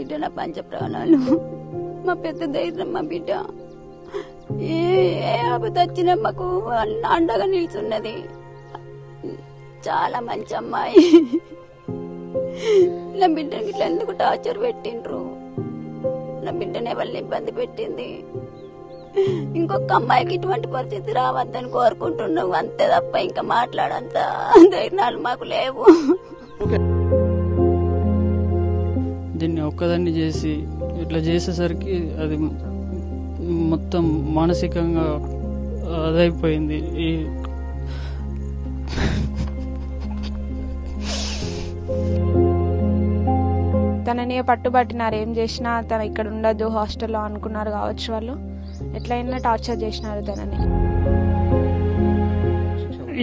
బిడ్డ నా పంచ ప్రాణాలు, మా పెద్ద ధైర్యం మా బిడ్డ. ఏ ఆపద వచ్చినా మాకు అండగా నిల్చున్నది. చాలా మంచి అమ్మాయి. నా బిడ్డకి ఇట్లా ఎందుకు టార్చర్ పెట్టిండ్రు? నా బిడ్డనే వాళ్ళని ఇబ్బంది పెట్టింది. ఇంకొక అమ్మాయికి ఇటువంటి పరిస్థితి రావద్దని కోరుకుంటున్నావు, అంతే తప్ప ఇంకా మాట్లాడంత ధైర్యాలు మాకు లేవు. దీన్ని ఒక్కదాన్ని చేసి ఇట్లా చేసేసరికి అది మొత్తం మానసికంగా అదైపోయింది. తనని పట్టుబట్టినారు. ఏం చేసినా తన ఇక్కడ ఉండదు హాస్టల్లో అనుకున్నారు కావచ్చు వాళ్ళు. ఎట్లయినా టార్చర్ చేసినారు తనని.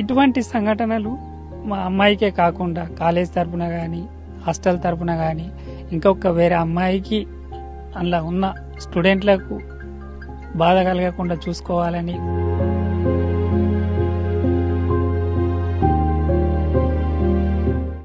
ఇటువంటి సంఘటనలు మా అమ్మాయికే కాకుండా కాలేజ్ తరపున కానీ హాస్టల్ తరపున కానీ ఇంకొక వేరే అమ్మాయికి అందులో ఉన్న స్టూడెంట్లకు బాధ కలగకుండా చూసుకోవాలని.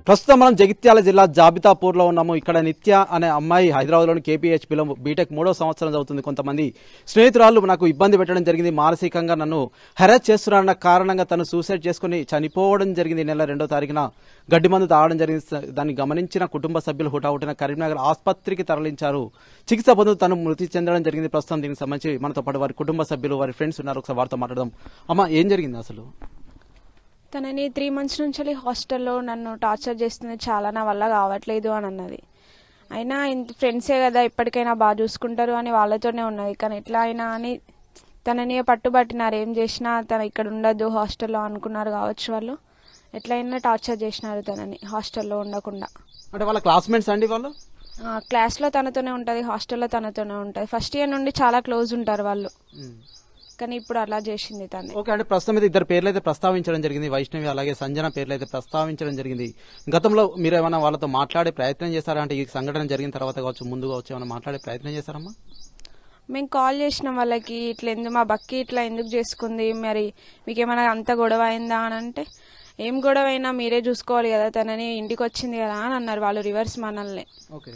ప్రస్తుతం మనం జగిత్యాల జిల్లా జాబితాపూర్లో ఉన్నాము. ఇక్కడ నిత్య అనే అమ్మాయి హైదరాబాద్లోని కేపీహెచ్పీలో బీటెక్ 3వ సంవత్సరం చదువుతుంది. కొంతమంది స్నేహితురాలు నాకు ఇబ్బంది పెట్టడం జరిగింది, మానసికంగా నన్ను హెరాస్ చేస్తున్నారన్న కారణంగా తను సూసైడ్ చేసుకుని చనిపోవడం జరిగింది. నెల 2వ తారీఖున గడ్డి మందు తాగడం జరిగింది. దాన్ని గమనించిన కుటుంబ సభ్యులు హుటాహుటిన కరీంనగర్ ఆసుపత్రికి తరలించారు. చికిత్స పొందుతూ తను మృతి చెందడం జరిగింది. ప్రస్తుతం దీనికి సంబంధించి మనతో పాటు వారి కుటుంబ సభ్యులు, వారి ఫ్రెండ్స్ ఉన్నారు. ఒకసారి వారితో మాట్లాడదాం. అమ్మ, ఏం జరిగింది అసలు? తనని 3 months నుంచి హాస్టల్లో నన్ను టార్చర్ చేస్తుంది, చాలా నా వల్ల కావట్లేదు అని అన్నది. అయినా ఫ్రెండ్సే కదా ఇప్పటికైనా బాగా చూసుకుంటారు అని వాళ్ళతోనే ఉన్నది. కానీ ఎట్లా అయినా అని తనని పట్టుబట్టినారు. ఏం చేసినా తన ఇక్కడ ఉండదు హాస్టల్లో అనుకున్నారు కావచ్చు వాళ్ళు. ఎట్లయినా టార్చర్ చేసినారు తనని హాస్టల్లో ఉండకుండా. అంటే వాళ్ళ క్లాస్మేట్స్ అండి వాళ్ళు? క్లాస్లో తనతోనే ఉంటుంది, హాస్టల్లో తనతోనే ఉంటుంది. ఫస్ట్ ఇయర్ నుండి చాలా క్లోజ్ ఉంటారు వాళ్ళు. కానీ ఇప్పుడు అలా చేసింది తను. ఓకే, అంటే ప్రస్తుతం అయితే 2 పేర్లు అయితే ప్రస్తావించడం జరిగింది, వైష్ణవి అలాగే సంజన పేర్లు అయితే ప్రస్తావించడం జరిగింది. గతంలో మీరు ఏమైనా వాళ్ళతో మాట్లాడే ప్రయత్నం చేశారా? అంటే ఈ సంఘటన జరిగిన తర్వాత కావచ్చు, ముందు కావచ్చు, ఏమైనా మాట్లాడే ప్రయత్నం చేశారమ్మా? మేము కాల్ చేసినాం వాళ్ళకి, ఇట్లా ఎందుకు మా బక్కి ఇట్లా ఎందుకు చేసుకుంది, మరి మీకేమైనా అంత గొడవ అయిందా అని అంటే, ఏం గొడవ అయినా మీరే చూసుకోవాలి కదా, తనని ఇంటికి వచ్చింది కదా అని అన్నారు వాళ్ళు రివర్స్ మనల్ని. ఓకే,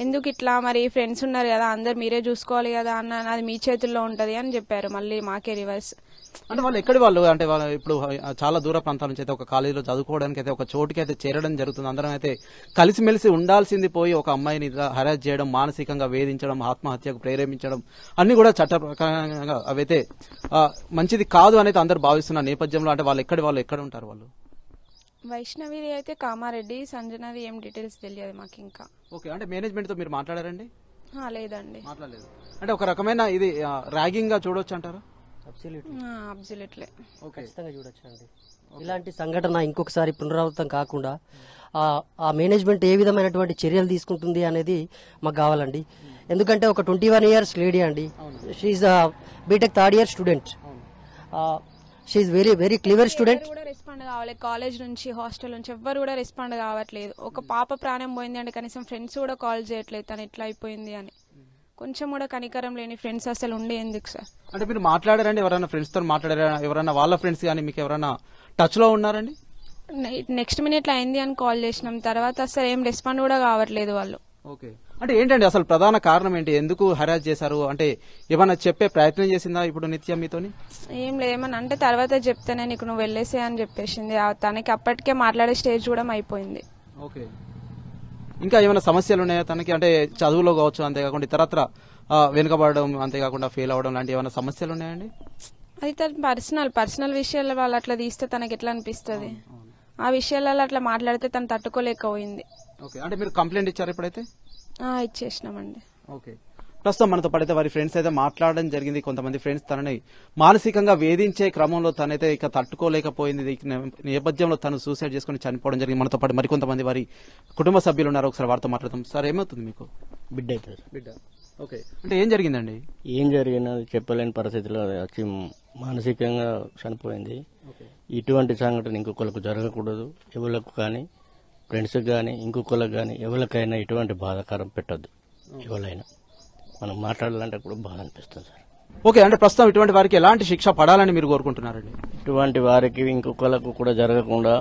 ఎందుకు ఇట్లా, మరి ఫ్రెండ్స్ ఉన్నారు కదా అందరు మీరే చూసుకోవాలి కదా అన్న, అది మీ చేతుల్లో ఉంటది అని చెప్పారు మళ్ళీ మాకే రివర్స్. అంటే వాళ్ళు ఎక్కడి వాళ్ళు? అంటే వాళ్ళు ఇప్పుడు చాలా దూర ప్రాంతాల నుంచి అయితే ఒక కాలేజీలో చదువుకోవడానికి అయితే ఒక చోటుకి అయితే చేరడం జరుగుతుంది. అందరం అయితే కలిసిమెలిసి ఉండాల్సింది పోయి ఒక అమ్మాయిని హరాస్ చేయడం, మానసికంగా వేధించడం, ఆత్మహత్యకు ప్రేరేపించడం అన్ని కూడా చట్ట ప్రకారంగా అవైతే మంచిది కాదు అనేది అందరు భావిస్తున్న నేపథ్యంలో అంటే వాళ్ళు ఎక్కడ ఉంటారు వాళ్ళు? వైష్ణవి అయితే కామారెడ్డి, సంజనది ఏం డీటెయిల్స్ తెలియదు మాకు ఇంకా. ఓకే, అంటే మేనేజ్మెంట్ తో మీరు మాట్లాడారండి? లేదండి, మాట్లాడలేదు. అంటే ఒక రకమైన ఇది ర్యాగింగ్ గా చూడొచ్చు అంటారా? అబ్సల్యూట్లీ ఖచ్చితంగా చూడొచ్చు అండి. ఇలాంటి సంఘటన ఇంకొకసారి పునరావృతం కాకుండా ఆ మేనేజ్మెంట్ ఏ విధమైనటువంటి చర్యలు తీసుకుంటుంది అనేది మాకు కావాలండి. ఎందుకంటే ఒక 21 years లేడీ అండి, she B Tech 3rd year student, she very very clever student. Respond కావాలి కాలేజ్ నుంచి, హాస్టల్ నుంచి ఎవ్వరు కూడా రెస్పాండ్ కావట్లేదు. ఒక పాప ప్రాణం పోయింది అంటే కనీసం ఫ్రెండ్స్ కూడా కాల్ చేయట్లేదు తను ఎట్లా అయిపోయింది అని. కొంచెం కూడా కనికరం లేని ఫ్రెండ్స్ అసలు ఉండే ఎందుకు సార్? అంటే మీరు మాట్లాడారండి ఎవరైనా ఫ్రెండ్స్ తో మాట్లాడారా? ఎవరైనా వాళ్ళ ఫ్రెండ్స్ కానీ మీకు ఎవరైనా టచ్ లో ఉన్నారండి? నెక్స్ట్ మినిట్ అయింది అని కాల్ చేసినాం, తర్వాత అసలు ఏం రెస్పాండ్ కూడా కావట్లేదు వాళ్ళు. ఓకే, అంటే ఏంటండి అసలు ప్రధాన కారణం ఏంటి? ఎందుకు హరాస్ చేశారు? అంటే ఏమన్నా చెప్పే ప్రయత్నం చేసిందా ఇప్పుడు నిత్య మీతోని? ఏం లేదు, ఏమన్నా అంటే తర్వాత చెప్తానే నీకు నువ్వు వెళ్ళేసే అని చెప్పేసింది. తనకి అప్పటికే మాట్లాడే స్టేజ్ కూడా అయిపోయింది. ఓకే, ఇంకా ఏమైనా సమస్యలు ఉన్నాయా తనకి? అంటే చదువులో కావచ్చు, అంతేకాకుండా ఇతరత్ర వెనుకబడడం, అంతేకాకుండా ఫెయిల్ అవడం లాంటి ఏమైనా సమస్యలు ఉన్నాయండి? అది తన పర్సనల్ విషయాల వాళ్ళు అట్లా తీస్తే తనకి ఎట్లా అనిపిస్తుంది? ఆ విషయాలలో అట్లా మాట్లాడితే తను తట్టుకోలేకపోయింది. ఓకే, అంటే మీరు కంప్లైంట్ ఇచ్చారు ఇప్పుడైతే? ఇచ్చేసినామండి. ఓకే, ప్రస్తుతం మనతో పడితే వారి ఫ్రెండ్స్ అయితే మాట్లాడడం జరిగింది. కొంతమంది ఫ్రెండ్స్ తనని మానసికంగా వేధించే క్రమంలో తనైతే ఇక తట్టుకోలేకపోయింది. నేపథ్యంలో తను సూసైడ్ చేసుకుని చనిపోవడం జరిగింది. మనతో పాటు మరికొంతమంది వారి కుటుంబ సభ్యులు ఉన్నారు. ఒకసారి వారితో మాట్లాడదాం. సార్, ఏమవుతుంది మీకు? బిడ్డ అవుతుంది. బిడ్డ. ఓకే, అంటే ఏం జరిగిందండి? ఏం జరిగినది చెప్పలేని పరిస్థితిలో వచ్చి మానసికంగా చనిపోయింది. ఇటువంటి సంఘటన ఇంకొకరికి జరగకూడదు. ఎవరికి కానీ, ఫ్రెండ్స్కి కానీ, ఇంకొకరికి కానీ, ఎవరికైనా ఇటువంటి బాధాకరం పెట్టద్దు. ఎవరైనా మనం మాట్లాడాలంటే కూడా బాధ అనిపిస్తుంది సార్. ఓకే, అంటే ప్రస్తుతం ఇటువంటి వారికి ఎలాంటి శిక్ష పడాలని మీరు కోరుకుంటున్నారండి? ఇటువంటి వారికి ఇంకొకరికి కూడా జరగకుండా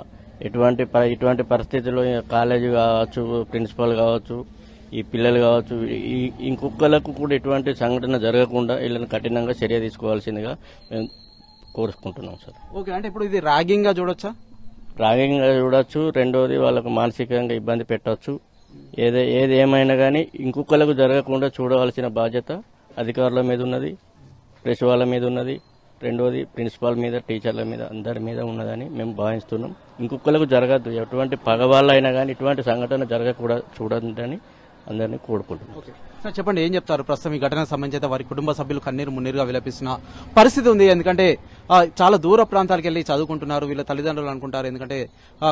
ఇటువంటి పరిస్థితుల్లో కాలేజీ కావచ్చు, ప్రిన్సిపల్ కావచ్చు, ఈ పిల్లలు కావచ్చు ఇంకొకరికి కూడా ఎటువంటి సంఘటన జరగకుండా వీళ్ళని కఠినంగా చర్య తీసుకోవాల్సిందిగా మేము కోరుకుంటున్నాం సార్. ఓకే, అంటే ఇప్పుడు ఇది ర్యాగింగ్ గా చూడొచ్చా? ర్యాగింగ్ చూడొచ్చు. రెండోది వాళ్ళకు మానసికంగా ఇబ్బంది పెట్టవచ్చు. ఏది ఏమైనా కానీ ఇంకొకరికి జరగకుండా చూడవలసిన బాధ్యత అధికారుల మీద ఉన్నది, ప్రెస్ వాళ్ళ మీద ఉన్నది. రెండోది ప్రిన్సిపాల్ మీద, టీచర్ల మీద, అందరి మీద ఉన్నదని మేము భావిస్తున్నాం. ఇంకొకరికి జరగద్దు, ఎటువంటి పగవాళ్ళైనా కానీ ఇటువంటి సంఘటన జరగకూడదు చూడదని అందరినీ కోరుకుంటున్నాం. సార్ చెప్పండి, ఏం చెప్తారు? ప్రస్తుతం ఈ ఘటనకు సంబంధించి వారి కుటుంబ సభ్యులు కన్నీరు మున్నీరుగా విలపిస్తున్న పరిస్థితి ఉంది. ఎందుకంటే చాలా దూర ప్రాంతాలకు వెళ్ళి చదువుకుంటున్నారు వీళ్ళ తల్లిదండ్రులు అనుకుంటారు. ఎందుకంటే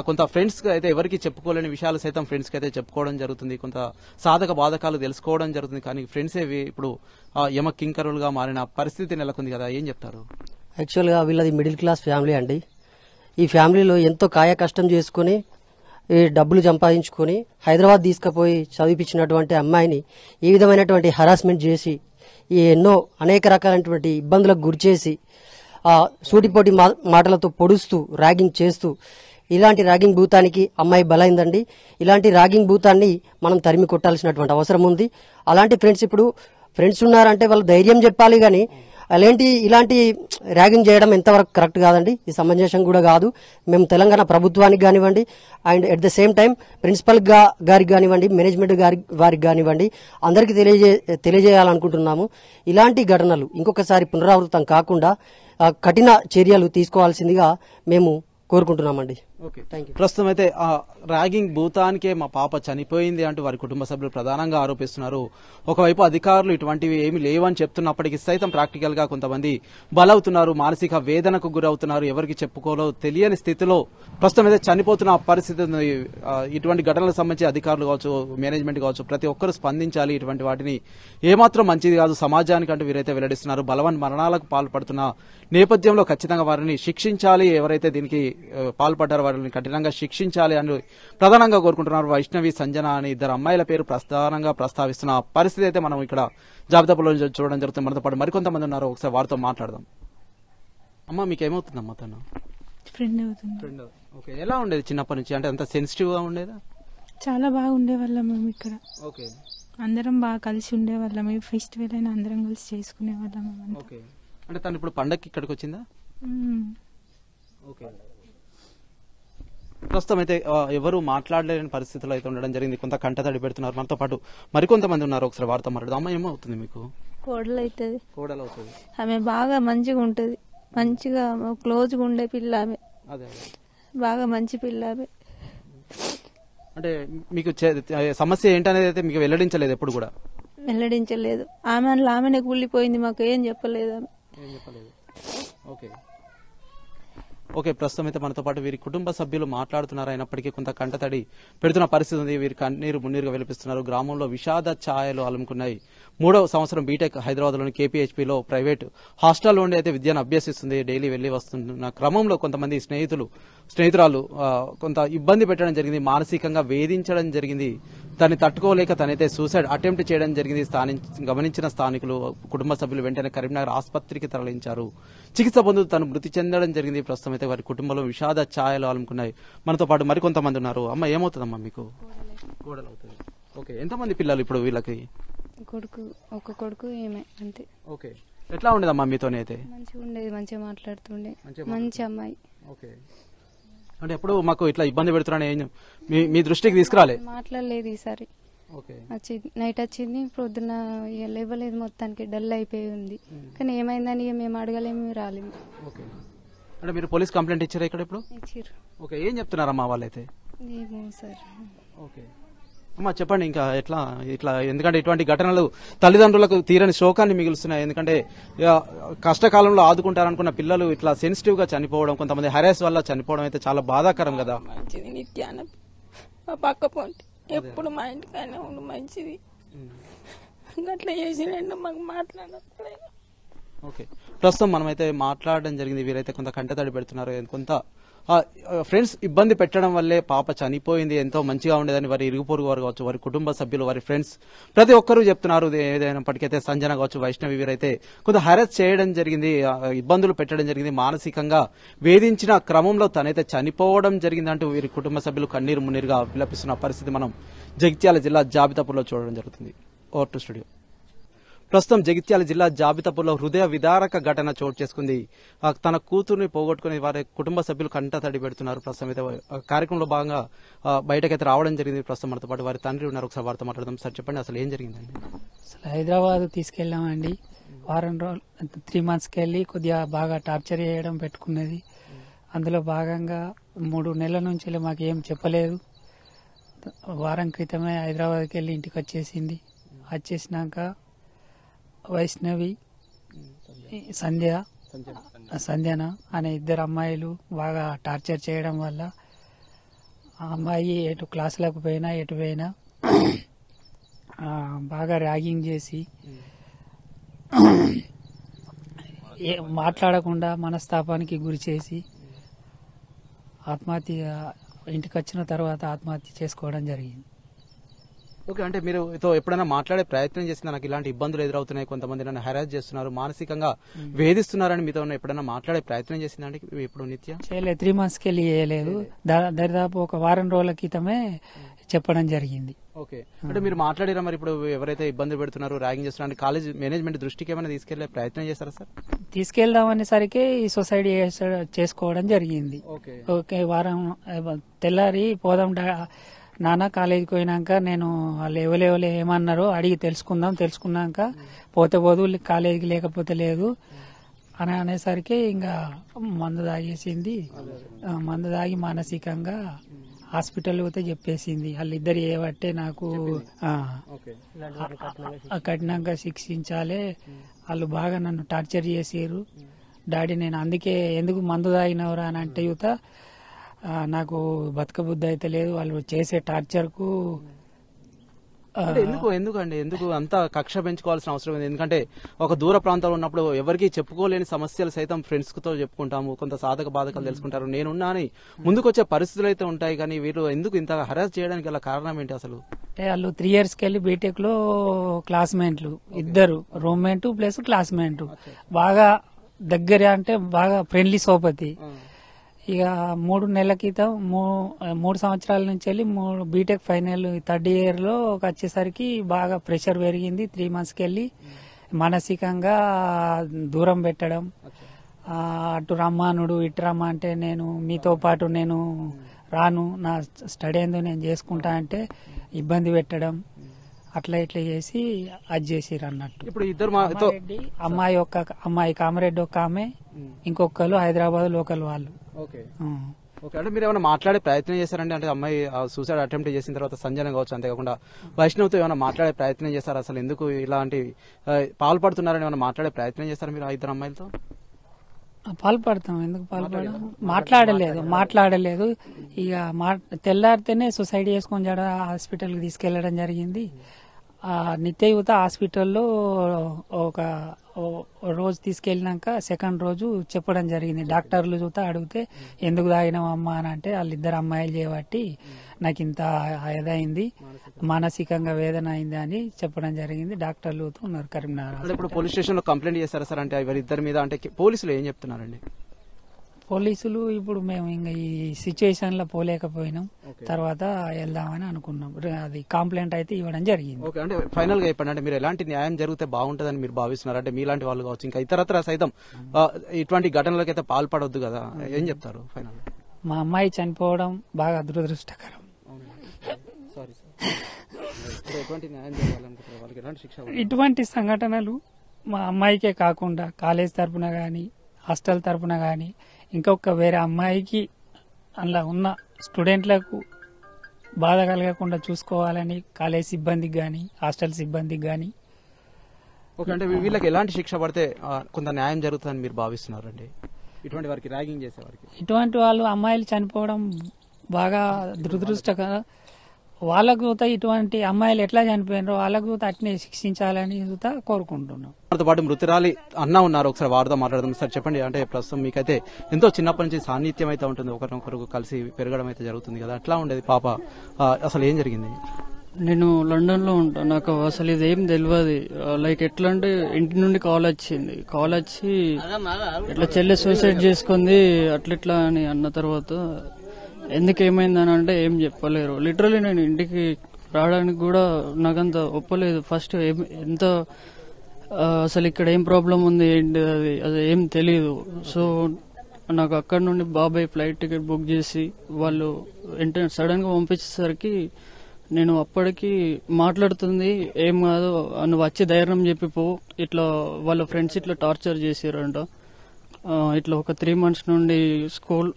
కొంత ఫ్రెండ్స్ అయితే ఎవరికి చెప్పుకోలేని విషయాలు సైతం ఫ్రెండ్స్ కి అయితే చెప్పుకోవడం జరుగుతుంది. కొంత సాధక బాధకాలు తెలుసుకోవడం జరుగుతుంది. కానీ ఫ్రెండ్స్ ఇప్పుడు యమ కింకరులుగా మారిన పరిస్థితి నెలకొంది కదా, ఏం చెప్తారు? యాక్చువల్గా వీళ్ళది మిడిల్ క్లాస్ ఫ్యామిలీ అండి. ఈ ఫ్యామిలీలో ఎంతో కాయ కష్టం చేసుకుని ఈ డబ్బులు సంపాదించుకొని హైదరాబాద్ తీసుకుపోయి చదివించినటువంటి అమ్మాయిని ఈ విధమైనటువంటి హరాస్మెంట్ చేసి ఎన్నో అనేక రకాలైనటువంటి ఇబ్బందులకు గురిచేసి సూటిపోటి మాటలతో పొడుస్తూ ర్యాగింగ్ చేస్తూ ఇలాంటి ర్యాగింగ్ భూతానికి అమ్మాయి బలైందండి. ఇలాంటి ర్యాగింగ్ భూతాన్ని మనం తరిమి కొట్టాల్సినటువంటి అవసరం ఉంది. అలాంటి ఫ్రెండ్స్ ఇప్పుడు ఫ్రెండ్స్ ఉన్నారంటే వాళ్ళు ధైర్యం చెప్పాలి, కానీ ఇలాంటి ర్యాగింగ్ చేయడం ఎంతవరకు కరెక్ట్ కాదండి. ఇది సమంజసం కూడా కాదు. మేము తెలంగాణ ప్రభుత్వానికి కానివ్వండి and at the same time principal గారికి కానివ్వండి, మేనేజ్మెంట్ వారికి కానివ్వండి అందరికీ తెలియజేయాలనుకుంటున్నాము. ఇలాంటి ఘటనలు ఇంకొకసారి పునరావృతం కాకుండా కఠిన చర్యలు తీసుకోవాల్సిందిగా మేము కోరుకుంటున్నామండి. ప్రస్తుతం అయితే ఆ ర్యాగింగ్ భూతానికే మా పాప చనిపోయింది అంటూ వారి కుటుంబ సభ్యులు ప్రధానంగా ఆరోపిస్తున్నారు. ఒకవైపు అధికారులు ఇటువంటివి ఏమీ లేవని చెప్తున్నప్పటికీ సైతం ప్రాక్టికల్ గా కొంతమంది బలవుతున్నారు, మానసిక వేదనకు గురవుతున్నారు. ఎవరికి చెప్పుకోలో తెలియని స్థితిలో ప్రస్తుతం అయితే చనిపోతున్న పరిస్థితి ఉంది. ఇటువంటి ఘటనలకు సంబంధించి అధికారులు కావచ్చు, మేనేజ్మెంట్ కావచ్చు, ప్రతి ఒక్కరు స్పందించాలి. ఇటువంటి వాటిని ఏమాత్రం మంచిది కాదు సమాజానికి అంటూ వీరైతే వెల్లడిస్తున్నారు. బలవన్ మరణాలకు పాల్పడుతున్న నేపథ్యంలో ఖచ్చితంగా వారిని శిక్షించాలి. ఎవరైతే దీనికి పాల్పడ్డారో వారిని కఠినంగా శిక్షించాలి అని ప్రధానంగా కోరుకుంటున్నారు. వైష్ణవి, సంజన అని ఇద్దరు అమ్మాయిల పేరు ప్రధానంగా ప్రస్తావిస్తున్న పరిస్థితి అయితే మనం ఇక్కడ జాబితాలో చూడడం జరుగుతుంది. మనతో పాటు మరికొంతమంది ఉన్నారు, ఒకసారి వారితో మాట్లాడదాం. అమ్మ, మీకు ఏమవుతుందమ్మా? తను ఫ్రెండ్ అవుతుంది. ఫ్రెండ్. ఓకే, ఎలా ఉండేది చిన్నప్పటి నుంచి? అంటే అంత సెన్సిటివ్ గా ఉండేదా? చాలా బాగా ఉండేవాళ్ళం మేము ఇక్కడ. ఓకే, అందరం బాగా కలిసి ఉండేవాళ్ళం. ఫెస్టివల్ అయినా అందరం కలిసి చేసుకునేవాళ్ళం. ఓకే, అంటే తను ఇప్పుడు పండగకి ఇక్కడికి వచ్చిందా? ఓకే, ప్రస్తుతం అయితే ఎవరు మాట్లాడలేని పరిస్థితుల్లో అయితే ఉండడం జరిగింది. కొంత కంటతడి పెడుతున్నారు. మనతో పాటు మరికొంతమంది ఉన్నారు, ఒకసారి వారితో మాట్లాడదాం. అమ్మ, ఏమవుతుంది మీకు? కోడలు అవుతుంది. కోడలు అవుతుంది. ఆమె బాగా మంచిగా ఉంటది, మంచిగా క్లోజ్గా ఉండే పిల్ల ఆమె. అదే, బాగా మంచి పిల్ల ఆమె. అంటే మీకు సమస్య ఏంటనేది అయితే మీకు వెల్లడించలేదు? ఎప్పుడు కూడా వెల్లడించలేదు. ఆమెనే కూలిపోయింది, మాకు ఏం చెప్పలేదు ఆమె. ఓకే, ఓకే, ప్రస్తుతం అయితే మనతో పాటు వీరి కుటుంబ సభ్యులు మాట్లాడుతున్నారు. అయినప్పటికీ కొంత కంటతడి పెడుతున్న పరిస్థితి ఉంది. వీరి కన్నీరు మున్నీరుగా విలపిస్తున్నారు. గ్రామంలో విషాద ఛాయలు అలుముకున్నాయి. 3వ సంవత్సరం బీటెక్ హైదరాబాద్లోని కేపీహెచ్పీలో ప్రైవేట్ హాస్టల్లో ఉండి అయితే విద్యను అభ్యసిస్తుంది. డైలీ వెళ్లి వస్తున్న క్రమంలో కొంతమంది స్నేహితురాలు కొంత ఇబ్బంది పెట్టడం జరిగింది, మానసికంగా వేధించడం జరిగింది. దాన్ని తట్టుకోలేక తనైతే సూసైడ్ అటెంప్ట్ చేయడం జరిగింది. గమనించిన స్థానికులు, కుటుంబ సభ్యులు వెంటనే కరీంనగర్ ఆసుపత్రికి తరలించారు. చికిత్స పొందుతూ తను మృతి చెందడం జరిగింది. ప్రస్తుతం అయితే వారి కుటుంబంలో విషాద ఛాయలు అలుముకున్నాయి. మనతో పాటు మరికొంతమంది ఉన్నారు. అమ్మ, ఏమవుతుందమ్మా మీకు? కోడలు అవుతుంది. ఓకే, ఎంతమంది పిల్లలు ఇప్పుడు వీళ్ళకి? ఒక కొడుకు ఏమే అంతే. ఓకే, ఎట్లా ఉండేదమ్మా మీతోనే? అయితే మంచిగా ఉండేది, మంచిగా మాట్లాడుతుండే, మంచి అమ్మాయి. ఓకే, అంటే ఎప్పుడు మాకు ఇట్లా ఇబ్బంది పెడుతున్నా మీ దృష్టికి తీసుకురాలే? మాట్లాడలేదు ఈసారి. ఓకే, నైట్ వచ్చింది, పొద్దున్న లేవలేదు, మొత్తానికి డల్ అయిపోయి ఉంది. కానీ ఏమైందని మేము అడగలేము, రాలేము. ఓకే, అంటే మీరు పోలీస్ కంప్లైంట్ ఇచ్చారా ఇక్కడ ఇప్పుడు? ఇచ్చారు. ఓకే, ఏం చెప్తున్నారమ్మా వాళ్ళైతే? ఏమో సార్. ఓకే అమ్మా, చెప్పండి ఇంకా ఇట్లా ఎందుకంటే ఇటువంటి ఘటనలు తల్లిదండ్రులకు తీరని శోకాన్ని మిగులుస్తున్నాయి. ఎందుకంటే కష్టకాలంలో ఆదుకుంటారనుకున్న పిల్లలు ఇట్లా సెన్సిటివ్ గా చనిపోవడం, కొంతమంది హెరాస్ వల్ల చనిపోవడం అయితే చాలా బాధాకరం కదా. మంచిది నిత్యాన మా పక్క పోండి, ఎప్పుడు మా ఇంటికైనా ఉండు, మంచిది. అట్లా చేసినండి మాకు మాట్లాడలేదు. ఓకే, ప్రస్తుతం మనమైతే మాట్లాడడం జరిగింది. వీరైతే కొంత కంటతడి పెడుతున్నారు. కొంత ఫ్రెండ్స్ ఇబ్బంది పెట్టడం వల్లే పాప చనిపోయింది, ఎంతో మంచిగా ఉండేదని వారి ఇరుగు పొరుగు వారు కావచ్చు, వారి కుటుంబ సభ్యులు, వారి ఫ్రెండ్స్ ప్రతి ఒక్కరూ చెప్తున్నారు. ఏదైనప్పటికైతే సంజన కావచ్చు, వైష్ణవి వీరైతే కొంత హెరాస్ చేయడం జరిగింది, ఇబ్బందులు పెట్టడం జరిగింది, మానసికంగా వేధించిన క్రమంలో తనైతే చనిపోవడం జరిగిందంటూ వీరి కుటుంబ సభ్యులు కన్నీరు మున్నీరుగా విలపిస్తున్న పరిస్థితి మనం జగిత్యాల జిల్లా జాబితాపూర్లో చూడడం జరుగుతుంది. Over to studio. ప్రస్తుతం జగిత్యాల జిల్లా జాబితాపూర్లో హృదయ విదారక ఘటన చోటు చేసుకుంది. తన కూతుర్ని పోగొట్టుకుని వారి కుటుంబ సభ్యులు కంట తడి పెడుతున్నారు. ప్రస్తుతం అయితే కార్యక్రమంలో భాగంగా బయటకైతే రావడం జరిగింది. ప్రస్తుతం మనతో పాటు వారి తండ్రి ఉన్నారు. ఒకసారి వారితో మాట్లాడదాం. సార్ చెప్పండి, అసలు ఏం జరిగిందండి? అసలు హైదరాబాద్ తీసుకెళ్ళామండి. వారం రోజులు 3 monthsకి వెళ్ళి కొద్దిగా బాగా టార్చర్ చేయడం పెట్టుకున్నది. అందులో భాగంగా 3 నెలల నుంచి మాకు ఏం చెప్పలేదు. వారం క్రితమే హైదరాబాద్కి వెళ్ళి ఇంటికి వచ్చేసినాక వైష్ణవి, సంధ్యన అనే 2 అమ్మాయిలు బాగా టార్చర్ చేయడం వల్ల ఆ అమ్మాయి ఎటు క్లాసులకు పోయినా ఎటు పోయినా బాగా ర్యాగింగ్ చేసి మాట్లాడకుండా మనస్తాపానికి గురి చేసి ఇంటికి వచ్చిన తర్వాత ఆత్మహత్య చేసుకోవడం జరిగింది. ఓకే, అంటే మీరు ఎప్పుడైనా మాట్లాడే ప్రయత్నం చేసినా నాకు ఇలాంటి ఇబ్బందులు ఎదురవుతున్నాయి, కొంతమంది నన్ను హెరాస్ చేస్తున్నారు, మానసికంగా వేధిస్తున్నారని మీతో ఎప్పుడైనా మాట్లాడే ప్రయత్నం చేసిందండి ఇప్పుడు నిత్య? చేయలేదు. 3 monthsకి వెళ్ళి చేయలేదు. దరిదాపు ఒక వారం రోజుల క్రితమే చెప్పడం జరిగింది. ఓకే, అంటే మీరు మాట్లాడారా మరి? ఇప్పుడు ఎవరైతే ఇబ్బంది పెడుతున్నారు, ర్యాగింగ్ చేస్తున్నారు, కాలేజ్ మేనేజ్మెంట్ దృష్టికి ఏమైనా తీసుకెళ్లే ప్రయత్నం చేస్తారా సార్? తీసుకెళ్దామనేసరికి ఈ సొసైటీ చేసుకోవడం జరిగింది. ఓకే, వారం తెల్లారి పోదాం నాన్న కాలేజీకి పోయినాక నేను వాళ్ళు ఎవరెవరు ఏమన్నారో అడిగి తెలుసుకున్నాక పోతే పోదు, కాలేజీకి లేకపోతే లేదు అని అనేసరికి ఇంకా మందు తాగేసింది. మందు తాగి మానసికంగా హాస్పిటల్ పోతే చెప్పేసింది. వాళ్ళిద్దరు ఏవట్టే నాకు కఠినంగా శిక్షించాలి, వాళ్ళు బాగా నన్ను టార్చర్ చేసారు డాడీ, నేను అందుకే ఎందుకు మందు తాగినవరా అని అంటే యువత నాకు బతకబుద్ధి అయితే లేదు, వాళ్ళు చేసే టార్చర్ కు ఎందుకు అంత కక్ష పెంచుకోవాల్సిన అవసరం ఉంది? ఎందుకంటే ఒక దూర ప్రాంతంలో ఉన్నప్పుడు ఎవరికి చెప్పుకోలేని సమస్యలు సైతం ఫ్రెండ్స్ తో చెప్పుకుంటాము, కొంత సాధక బాధకాలు తెలుసుకుంటారు, నేనున్నా అని ముందుకు వచ్చే పరిస్థితులు అయితే ఉంటాయి. కానీ వీరు ఎందుకు ఇంత హెరాస్ చేయడానికి గల కారణం ఏంటి అసలు? అంటే వాళ్ళు 3 yearsకి వెళ్ళి బీటెక్ లో క్లాస్మేట్లు, 2 రూమ్మేట్ ప్లస్ క్లాస్మేట్, బాగా దగ్గర అంటే బాగా ఫ్రెండ్లీ సోపతి. ఇక 3 నెలల క్రితం 3 సంవత్సరాల నుంచి వెళ్ళి బీటెక్ ఫైనల్ 3rd year లో వచ్చేసరికి బాగా ప్రెషర్ పెరిగింది. 3 monthsకి వెళ్ళి మానసికంగా దూరం పెట్టడం, అటు రమ్మానుడు ఇటు రమ్మా అంటే నేను మీతో పాటు నేను రాను, నా స్టడీ ఏందో నేను చేసుకుంటా అంటే ఇబ్బంది పెట్టడం, అట్లా ఇట్లా చేసి అది చేసిరు అన్నట్టు. ఇప్పుడు ఇద్దరు అమ్మాయి కామారెడ్డి ఒక ఆమె, ఇంకొకరు హైదరాబాద్ లోకల్ వాళ్ళు. ఓకే, అంటే మీరు ఏమైనా మాట్లాడే ప్రయత్నం చేశారండి? అంటే అమ్మాయి సూసైడ్ అటెంప్ట్ చేసిన తర్వాత సంజన కావచ్చు, అంతేకాకుండా వైష్ణవ్తో ఏమైనా మాట్లాడే ప్రయత్నం చేశారు? అసలు ఎందుకు ఇలాంటి పాల్పడుతున్నారని ఏమైనా మాట్లాడే ప్రయత్నం చేశారు మీరు 2 అమ్మాయిలతో? పాల్పడతాం, ఎందుకు పాల్పడడం? మాట్లాడలేదు. ఇక తెల్లారితేనే సూసైడ్ చేసుకొని హాస్పిటల్కి తీసుకెళ్లడం జరిగింది. నిత్య యువత హాస్పిటల్లో ఒక రోజు తీసుకెళ్ళినాక 2nd రోజు చెప్పడం జరిగింది. డాక్టర్లు చూత అడిగితే ఎందుకు తాగినావు అమ్మా అని అంటే వాళ్ళిద్దరు అమ్మాయిలు చేయబట్టి నాకు ఇంత అయింది, మానసికంగా వేదన అయింది అని చెప్పడం జరిగింది. డాక్టర్లు ఉన్నారు కరీంనగర్. ఇప్పుడు పోలీస్ స్టేషన్ లో కంప్లైంట్ చేశారా సార్? అంటే ఎవరిద్దరి మీద అంటే పోలీసులు ఏం చెప్తున్నారండి? పోలీసులు ఇప్పుడు మేము ఇంకా ఈ సిచ్యువేషన్ లో పోలేకపోయినాం, తర్వాత వెళ్దామని అనుకున్నాం. అది కంప్లైంట్ అయితే ఇవ్వడం జరిగింది. ఓకే, అంటే ఫైనల్ గా చెప్పండి, అంటే మీరు ఎలాంటి న్యాయం జరిగితే బాగుంటుందని మీరు భావిస్తున్నారు? అంటే మీలాంటి వాళ్ళు కావచ్చు, ఇంకా ఇతరత్ర సైతం ఇటువంటి ఘటనలకు అయితే పాల్పడొద్దు కదా, ఏం చెప్తారు ఫైనల్? మా అమ్మాయి చనిపోవడం బాగా దురదృష్టకరం. ఇటువంటి సంఘటనలు మా అమ్మాయికే కాకుండా కాలేజ్ తరపున గాని, హాస్టల్ తరపున గాని, ఇంకొక వేరే అమ్మాయికి అందులో ఉన్న స్టూడెంట్లకు బాధ కలగకుండా చూసుకోవాలని కాలేజ్ సిబ్బందికి గాని, హాస్టల్ సిబ్బందికి గాని. ఓకే, అంటే వీళ్ళకి ఎలాంటి శిక్ష పడితే కొంత న్యాయం జరుగుతుందని మీరు భావిస్తున్నారండి? ఇటువంటి వారికి ర్యాగింగ్ చేసేవారికి, ఇటువంటి వాళ్ళు అమ్మాయిలు చనిపోవడం బాగా దురదృష్టకరం. వాళ్ళకు చూత ఇటువంటి అమ్మాయిలు ఎట్లా చనిపోయినారో వాళ్ళకు చూత అట్నే శిక్షించాలని చూత కోరుకుంటున్నాం. వారితో పాటు మృతురాలి అన్న ఉన్నారు, ఒకసారి వారితో మాట్లాడదాం. సార్ చెప్పండి, అంటే ప్రస్తుతం మీకైతే ఎంతో చిన్నప్పటి నుంచి సాన్నిధ్యం అయితే ఉంటుంది, ఒకరినొకరు కలిసి పెరగడం అయితే జరుగుతుంది కదా, అట్లా ఉండేది పాప, అసలు ఏం జరిగింది? నేను లండన్ లో ఉంటాను, నాకు అసలు ఇదేం తెలియదు. లైక్ ఎట్లా అంటే ఇంటి నుండి కాల్ వచ్చింది, కాల్ వచ్చి ఇట్లా చెల్లె సూసైడ్ చేసుకుంది అట్లా అని అన్న తర్వాత ఎందుకు ఏమైందని అంటే ఏం చెప్పలేరు. లిటరలీ నేను ఇంటికి రావడానికి కూడా నాకంత ఒప్పలేదు. ఫస్ట్ ఎంత అసలు ఇక్కడ ఏం ప్రాబ్లం ఉంది ఏంటి అది ఏం తెలియదు. సో నాకు అక్కడ నుండి బాబాయ్ ఫ్లైట్ టికెట్ బుక్ చేసి వాళ్ళు సడన్ గా పంపించేసరికి నేను అప్పటికి మాట్లాడుతుంది ఏం కాదు, నువ్వు వచ్చి ధైర్యం చెప్పిపో, ఇట్లా వాళ్ళ ఫ్రెండ్స్ ఇట్లా టార్చర్ చేసారంట, ఇట్లా ఒక 3 months నుండి స్కూల్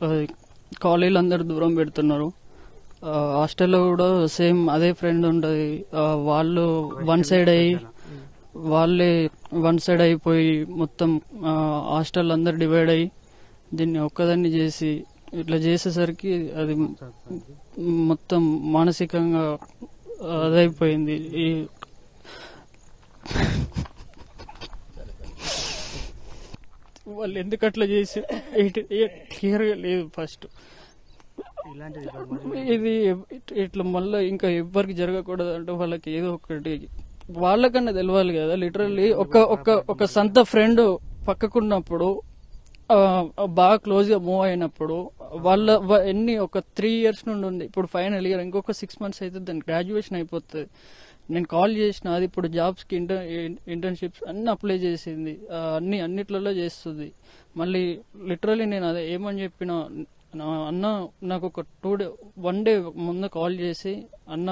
కాలేజీలు అందరు దూరం పెడుతున్నారు, హాస్టల్లో కూడా సేమ్ అదే ఫ్రెండ్ ఉంటుంది, వాళ్ళు వన్ సైడ్ అయిపోయి మొత్తం హాస్టల్ అందరు డివైడ్ అయ్యి దీన్ని ఒక్కదాన్ని చేసి ఇట్లా చేసేసరికి అది మొత్తం మానసికంగా అదైపోయింది. వాళ్ళు ఎందుకు అట్లా చేసి క్లియర్ గా లేదు. ఫస్ట్ ఇది ఇట్లా మళ్ళీ ఇంకా ఎవ్వరికి జరగకూడదు అంటే వాళ్ళకి ఏదో ఒకటి వాళ్ళకన్నా తెలవాలి కదా. లిటరల్లీ ఒక సొంత ఫ్రెండ్ పక్కకున్నప్పుడు బాగా క్లోజ్ గా మూవ్ అయినప్పుడు వాళ్ళ ఒక 3 years నుండి ఉంది, ఇప్పుడు ఫైనల్ ఇయర్, ఇంకొక 6 months అయితే దాని గ్రాడ్యుయేషన్ అయిపోతుంది. నేను కాల్ చేసిన, అది ఇప్పుడు జాబ్స్ కి ఇంటర్న్షిప్స్ అన్ని అప్లై చేసింది, అన్నిట్లలో చేస్తుంది. మళ్ళీ లిటరలీ నేను అదే ఏమని చెప్పిన, అన్న నాకు ఒక 1 day ముందు కాల్ చేసి, అన్న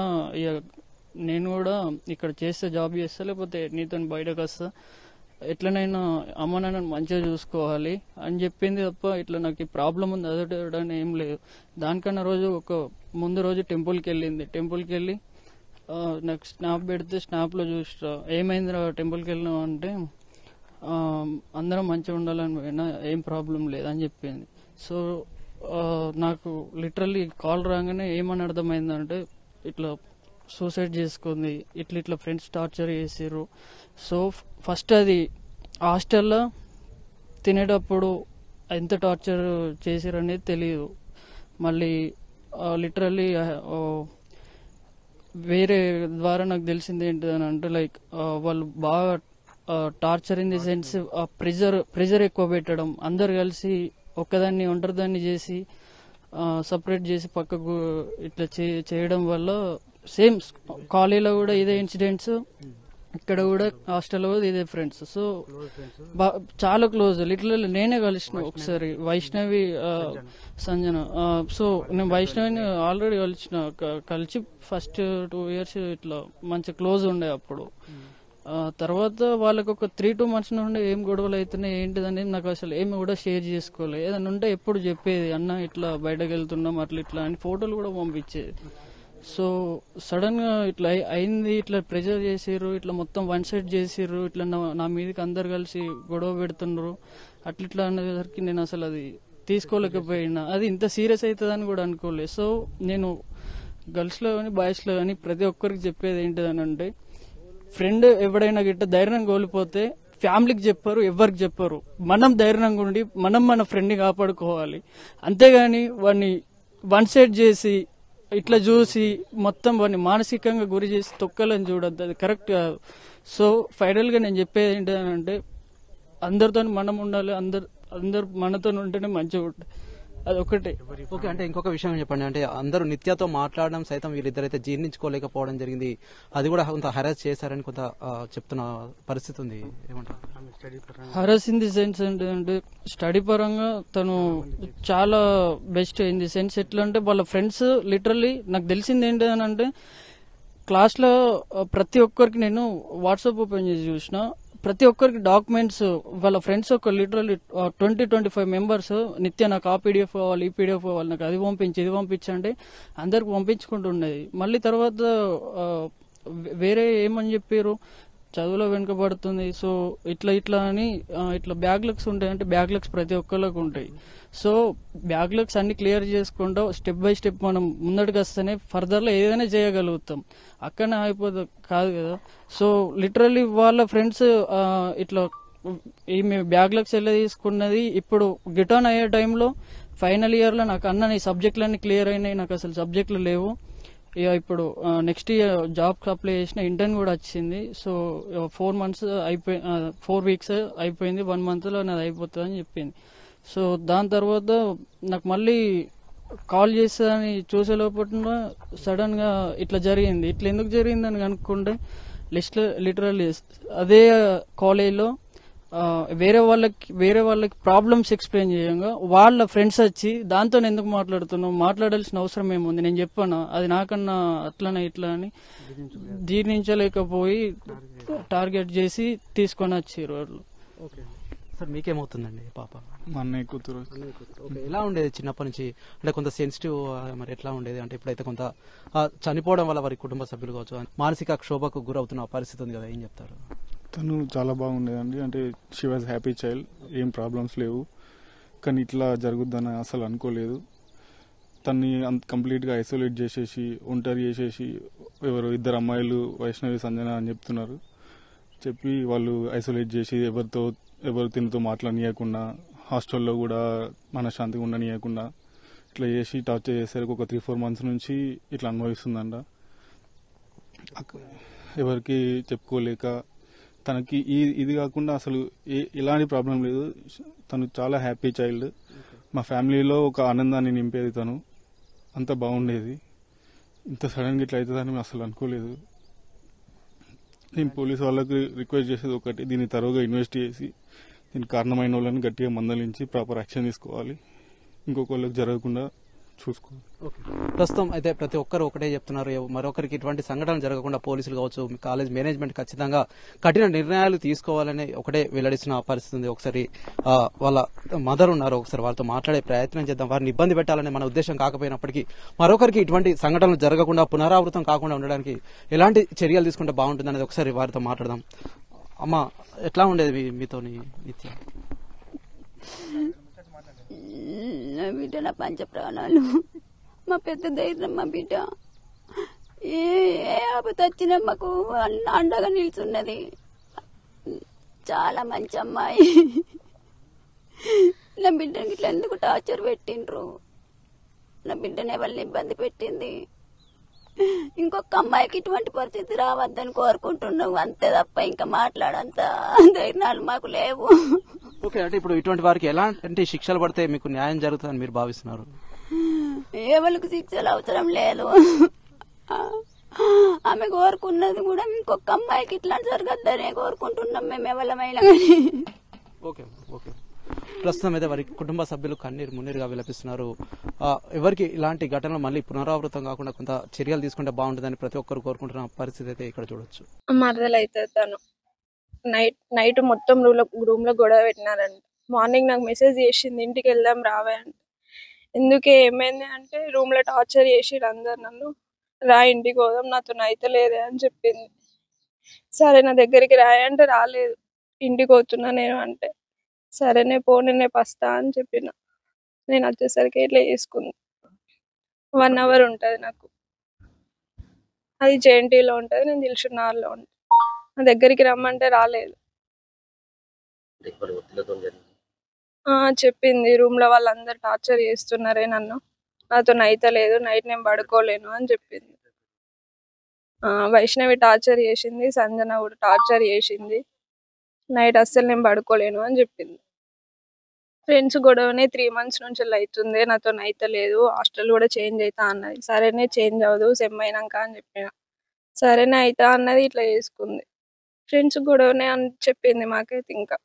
నేను కూడా ఇక్కడ చేస్తే జాబ్ చేస్తా, లేకపోతే నీతో బయటకు వస్తా, ఎట్లనైనా అమ్మ నాన్నని మంచిగా చూసుకోవాలి అని చెప్పింది తప్ప ఇట్లా నాకు ఈ ప్రాబ్లం ఉంది అదొకటి ఏం లేదు. దానికన్నా ముందు రోజు టెంపుల్కి వెళ్ళింది, టెంపుల్కి వెళ్ళి నాకు స్నాప్ పెడితే స్నాప్ లో చూస్తా, ఏమైందిరా టెంపుల్కి వెళ్ళినావు అంటే అందరం మంచిగా ఉండాలని పోయినా, ఏం ప్రాబ్లం లేదని చెప్పింది. సో నాకు లిటరల్లీ కాల్ రాగానే ఏమని అర్థమైందంటే ఇట్లా సూసైడ్ చేసుకుంది, ఇట్లా ఫ్రెండ్స్ టార్చర్ చేసారు. సో ఫస్ట్ అది హాస్టల్లో తినేటప్పుడు ఎంత టార్చర్ చేసారు అనేది తెలియదు. మళ్ళీ లిటరల్లీ వేరే ద్వారా నాకు తెలిసింది ఏంటిదని అంటే లైక్ వాళ్ళు బాగా torture in the sense pressure ఎక్కువ పెట్టడం, అందరు కలిసి ఒంటరిదాన్ని చేసి సపరేట్ చేసి పక్కకు ఇట్లా చేయడం వల్ల సేమ్ కాలేజీలో కూడా ఇదే ఇన్సిడెంట్స్, ఇక్కడ కూడా హాస్టల్లో కూడా ఇదే ఫ్రెండ్స్. సో చాలా క్లోజ్, లిటరల్లీ నేనే కలిసిన ఒకసారి వైష్ణవి సంజన. సో నేను వైష్ణవిని ఆల్రెడీ కలిసి ఫస్ట్ 2 years ఇట్లా మంచి క్లోజ్ ఉండే. అప్పుడు తర్వాత వాళ్ళకి ఒక 3-2 months నుండి ఏం గొడవలు అవుతున్నాయి ఏంటిదనేది నాకు అసలు ఏమి కూడా షేర్ చేసుకోలేదు. ఏదన్నా ఉంటే ఎప్పుడు చెప్పేది, అన్న ఇట్లా బయటకు వెళ్తున్నాం అట్లా అని ఫోటోలు కూడా పంపించేది. సో సడన్ గా ఇట్లా అయింది, ఇట్లా ప్రెజర్ చేసిర్రు, ఇట్లా మొత్తం వన్ సైడ్ చేసిర్రు, ఇట్లా నా మీదకి అందరు కలిసి గొడవ పెడుతున్నారు అట్లా అనేసరికి నేను అసలు అది తీసుకోలేకపోయినా, అది ఇంత సీరియస్ అవుతుందని కూడా అనుకోలేదు. సో నేను గర్ల్స్ లో కానీ బాయ్స్ లో కానీ ప్రతి ఒక్కరికి చెప్పేది ఏంటిదని అంటే, ఫ్రెండ్ ఎవడైనా గిట్ట ధైర్యం కోల్పోతే ఫ్యామిలీకి చెప్పరు, ఎవరికి చెప్పరు. మనం ధైర్యంగా ఉండి మన ఫ్రెండ్ ని కాపాడుకోవాలి. అంతేగాని వాడిని వన్ సైడ్ చేసి ఇట్లా చూసి మొత్తం వాడిని మానసికంగా గురి చేసి తొక్కలని చూడద్దు, అది కరెక్ట్ కాదు. సో ఫైనల్ గా నేను చెప్పేది ఏంటంటే, అందరితో మనం ఉండాలి, అందరు మనతో ఉంటేనే మంచిగా ఉంటుంది, అది ఒకటే. ఓకే, అంటే ఇంకొక విషయం చెప్పండి, అంటే అందరూ నిత్యతో మాట్లాడడం సైతం వీళ్ళిద్దరైతే జీర్ణించుకోలేకపోవడం జరిగింది, అది కూడా కొంత హెరాస్ చేశారని కొంత చెప్తున్న పరిస్థితి ఉంది, ఏమంటారు? హెరాస్ ఇన్ ది సెన్స్ ఏంటంటే, స్టడీ పరంగా తను చాలా బెస్ట్ ఇన్ ది సెన్స్ ఎట్లా అంటే, వాళ్ళ ఫ్రెండ్స్ లిటరల్లీ నాకు తెలిసింది ఏంటి అని అంటే, క్లాస్ లో ప్రతి ఒక్కరికి నేను వాట్సాప్ ఓపెన్ చేసి చూసిన, ప్రతి ఒక్కరికి డాక్యుమెంట్స్ వాళ్ళ ఫ్రెండ్స్ ఒక లిటరల్లీ 20-25 members నిత్య నాకు ఆ పీడిఎఫ్ కావాలి, ఈ పీడిఎఫ్ కావాలి, నాకు అది పంపించి ఇది పంపించండి అందరికి పంపించుకుంటూ ఉండేది. మళ్ళీ తర్వాత వేరే ఏమని చెప్పారు, చదువులో వెనుకబడుతుంది. సో ఇట్లా అని ఇట్లా బ్యాక్లాగ్స్ ఉంటాయి. అంటే బ్యాక్లాగ్స్ ప్రతి ఒక్కళ్ళకు ఉంటాయి. సో బ్యాక్లాగ్స్ అన్ని క్లియర్ చేసుకుంటూ స్టెప్ బై స్టెప్ మనం ముందడికి వస్తేనే ఫర్దర్లో ఏదైనా చేయగలుగుతాం. అక్కడనే అయిపోతుంది కాదు కదా. సో లిటరల్లీ వాళ్ళ ఫ్రెండ్స్ ఇట్లా ఈమె బ్యాక్లాగ్స్ ఎలా తీసుకున్నది ఇప్పుడు గిటాన్ అయ్యే టైంలో ఫైనల్ ఇయర్లో నాకు అన్న నీ సబ్జెక్టులన్నీ క్లియర్ అయినాయి, నాకు అసలు సబ్జెక్టులు లేవు. ఇక ఇప్పుడు నెక్స్ట్ ఇయర్ జాబ్కి అప్లై చేసిన, ఇంటర్న్ కూడా వచ్చింది. సో 4 months అయిపోయి 4 weeks అయిపోయింది, 1 monthలో నాది అయిపోతుంది అని చెప్పింది. సో దాని తర్వాత నాకు మళ్ళీ కాల్ చేస్తుందని చూసే లోపల సడన్ గా ఇట్లా జరిగింది. ఇట్లా ఎందుకు జరిగిందని కనుక్కుంటే లిటరల్లీ అదే కాలేజ్లో వేరే వాళ్ళకి ప్రాబ్లమ్స్ ఎక్స్ప్లెయిన్ చేయంగా వాళ్ళ ఫ్రెండ్స్ వచ్చి దాంతో ఎందుకు మాట్లాడుతున్నావు, మాట్లాడాల్సిన అవసరం ఏముంది, నేను చెప్పాను అది నాకన్నా అట్లనే ఇట్లా అని జీర్ణించలేకపోయి టార్గెట్ చేసి తీసుకొని వచ్చారు వాళ్ళు. సార్ మీకేమవుతుందండి పాప? మా అన్నయ్య కూతురు. ఓకే, ఎలా ఉండేది చిన్నప్పటి నుంచి? అంటే కొంత సెన్సిటివ్, మరి ఎట్లా ఉండేది? అంటే ఇప్పుడైతే కొంత చనిపోవడం వల్ల వారి కుటుంబ సభ్యులు కావచ్చు మానసిక క్షోభకు గురవుతున్న పరిస్థితి ఉంది కదా, ఏం చెప్తారు? తను చాలా బాగుండేదండి. అంటే షీ వాజ్ హ్యాపీ చైల్డ్, ఏం ప్రాబ్లమ్స్ లేవు. కానీ ఇట్లా జరుగుద్దని అసలు అనుకోలేదు. తన్ని కంప్లీట్గా ఐసోలేట్ చేసేసి ఒంటరి చేసేసి ఎవరు 2 అమ్మాయిలు వైష్ణవి సంజన అని చెప్తున్నారు, చెప్పి వాళ్ళు ఐసోలేట్ చేసి ఎవరు తినతో మాట్లాడనీయకుండా హాస్టల్లో కూడా మనశ్శాంతిగా ఉండనీయకుండా ఇట్లా చేసి టార్చర్ చేసేసరికి ఒక 3-4 months నుంచి ఇట్లా అనుభవిస్తుందంట. ఎవరికి చెప్పుకోలేక తనకి ఇది కాకుండా అసలు ఎలాంటి ప్రాబ్లం లేదు. తను చాలా హ్యాపీ చైల్డ్. మా ఫ్యామిలీలో ఒక ఆనందాన్ని నింపేది తను. అంత బాగుండేది. ఇంత సడన్గా ఇట్లా అవుతుందని మేము అసలు అనుకోలేదు. నేను పోలీసు వాళ్ళకి రిక్వెస్ట్ చేసేది ఒకటి, దీన్ని తరువుగా ఇన్వెస్ట్ చేసి దీనికి కారణమైన వాళ్ళని గట్టిగా మందలించి ప్రాపర్ యాక్షన్ తీసుకోవాలి, ఇంకొకళ్ళకి జరగకుండా చూసుకోవాలి. ప్రస్తుతం అయితే ప్రతి ఒక్కరు ఒకటే చెప్తున్నారు, మరొకరికి ఇటువంటి సంఘటనలు జరగకుండా పోలీసులు కావచ్చు, కాలేజ్ మేనేజ్మెంట్ ఖచ్చితంగా కఠిన నిర్ణయాలు తీసుకోవాలని ఒకటే వెల్లడిస్తున్న పరిస్థితి ఉంది. ఒకసారి వాళ్ళ మదర్ ఉన్నారు, ఒకసారి వారితో మాట్లాడే ప్రయత్నం చేద్దాం. వారిని ఇబ్బంది పెట్టాలని మన ఉద్దేశం కాకపోయినప్పటికీ మరొకరికి ఇటువంటి సంఘటనలు జరగకుండా పునరావృతం కాకుండా ఉండడానికి ఎలాంటి చర్యలు తీసుకుంటే బాగుంటుంది అనేది ఒకసారి వారితో మాట్లాడదాం. అమ్మ, ఎట్లా ఉండేది మీతో నిత్య? నా బిడ్డ నా పంచ ప్రాణాలు, మా పెద్ద ధైర్యం మా బిడ్డ. ఏ ఆపద వచ్చినా మాకు అండగా నిల్చున్నది. చాలా మంచి అమ్మాయి. నా బిడ్డకి ఇట్లా ఎందుకు టార్చర్ పెట్టిండ్రు? నా బిడ్డనే వాళ్ళని ఇబ్బంది పెట్టింది. ఇంకొక అమ్మాయికి ఇటువంటి పరిస్థితి రావద్దని కోరుకుంటున్నావు, అంతే తప్ప ఇంకా మాట్లాడంత ధైర్యాలు మాకు లేవు. ఓకే, అంటే ఇప్పుడు ఇటువంటి వారికి ఎలాంటి శిక్షలు పడితే మీకు న్యాయం జరుగుతుందని మీరు భావిస్తున్నారు? ఎవరికి శిక్షలు అవసరం లేదు. ఆమె కోరుకున్నది కూడా ఇంకొక అమ్మాయికి ఇట్లా జరగద్దనే కోరుకుంటున్నాం మేము ఎవరమైనా కానీ. Okay okay. ప్రస్తుతం అయితే వారి కుటుంబ సభ్యులు కన్నీరు మున్నీరుగా విలపిస్తున్నారు. ఎవరికి ఇలాంటి ఘటనలు మళ్ళీ పునరావృతం కాకుండా కొంత చర్యలు తీసుకుంటే బాగుంటుందని ప్రతి ఒక్కరు కోరుకుంటున్న పరిస్థితి అయితే ఇక్కడ చూడొచ్చు. మరదలైతే తను నైట్ మొత్తం రూమ్ లో గొడవ పెట్టినారంట. మార్నింగ్ నాకు మెసేజ్ చేసింది, ఇంటికి వెళ్దాం రావే అంటే. ఎందుకే ఏమైంది అంటే, రూమ్ లో టార్చర్ చేసిరు అందరు నన్ను, రా ఇంటికి పోదాం, నాతో అయితే లేదే అని చెప్పింది. సరే నా దగ్గరికి రాయంటే రాలేదు. ఇంటికి పోతున్నా నేను అంటే, సరేనే పో, నేనే పస్తా అని చెప్పిన. నేను వచ్చేసరికి ఇట్లా చేసుకుంది. 1 hour ఉంటది నాకు, అది జేఎన్టీలో ఉంటది, నేను దిల్షుక్నగర్లో ఉంటాను. నా దగ్గరికి రమ్మంటే రాలేదు. చెప్పింది రూమ్ లో వాళ్ళందరు టార్చర్ చేస్తున్నారే నన్ను, నాతో అయితే లేదు, నైట్ నేను పడుకోలేను అని చెప్పింది. వైష్ణవి టార్చర్ చేసింది, సంజన కూడా టార్చర్ చేసింది, నైట్ అస్సలు నేను పడుకోలేను అని చెప్పింది. ఫ్రెండ్స్ గొడవనే 3 months నుంచి అవుతుంది, నాతో అయితే లేదు, హాస్టల్ కూడా చేంజ్ అవుతా అన్నది. సరేనే చేంజ్ అవ్వదు సెమ్ అయినాక అని చెప్పిన. సరేనే అవుతా అన్నది, ఇట్లా చేసుకుంది. ఫ్రెండ్స్ గొడవనే అని చెప్పింది మాకైతే. ఇంకా